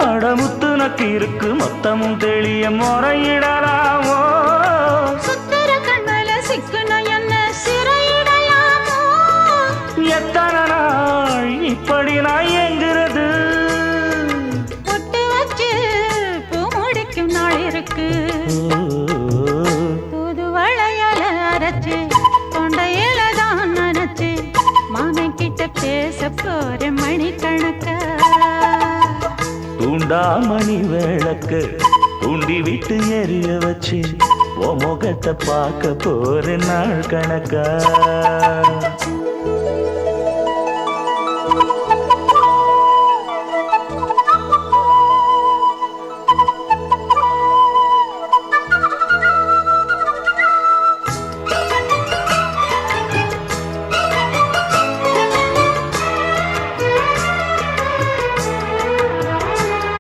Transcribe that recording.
அடமுத்து நக்கு இருக்கு மொத்தமும் தெளிய முறையிடலாமோ சுத்தர கண்மல சிக்குன என்ன சிறையிடலாமோ எத்தனை நாள் இப்படி நான் எங்கிறது பொட்டு வச்சு பூ முடிக்கும் நாள் இருக்கு தூது வளையல அரைச்சு தொண்டையில தான் நினைச்சு மாமன் கிட்ட பேச போற மணிக்கணக்கா தூண்டாமணி விளக்கு தூண்டி விட்டு எரிய வச்சு உன் முகத்தை பார்க்க போற நாள் கணக்கா